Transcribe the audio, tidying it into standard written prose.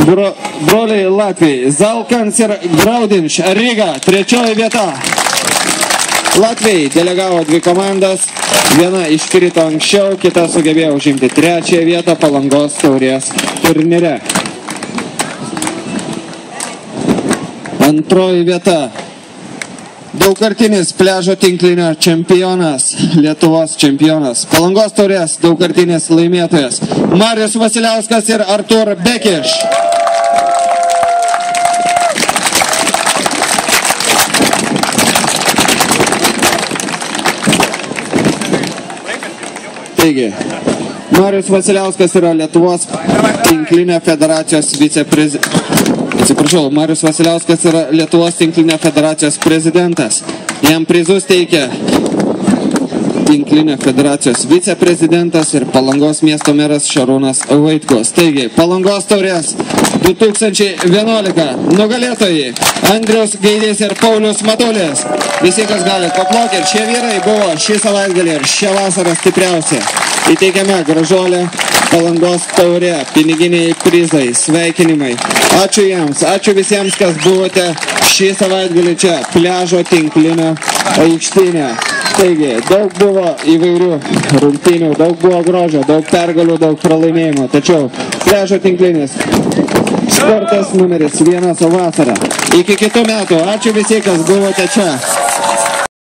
broliai Latvijai. Zalkans ir Graudinš, Ryga, 3 vieta. Latvijai delegavo 2 komandas, viena iškrito anksčiau, kita sugebėjo užimti 3 vietą Palangos taurės turnyre. 2 vieta. Daugkartinis pliažo tinklinio čempionas, Lietuvos čempionas, Palangos taurės daugkartinis laimėtojas Marius Vasiliauskas ir Artur Bekiš. Taigi, Marius Vasiliauskas yra Lietuvos tinklinio federacijos Marius Vasiliauskas yra Lietuvos tinklinio federacijos prezidentas. Jam prizus teikia tinklinio federacijos viceprezidentas ir Palangos miesto meras Šarūnas Vaitkus. Taigi, Palangos taurės 2011 nugalėtojai Andrius Gaidys ir Paulius Matulis. Visi, kas gali, paplokit. Šie vyrai buvo šį savaitgalį ir šią vasarą stipriausi. Įteikiame gražuolę Palangos taurė, piniginiai prizai, sveikinimai. Ačiū jiems, ačiū visiems, kas buvote šį savaitgalį čia, pliažo tinklinio aikštynė. Taigi, daug buvo įvairių rungtynių, daug buvo grožio, daug pergalių, daug pralaimėjimų. Tačiau pliažo tinklinis sportas numeris 1 vasarą. Iki kitų metų. Ačiū visi, kas buvote čia.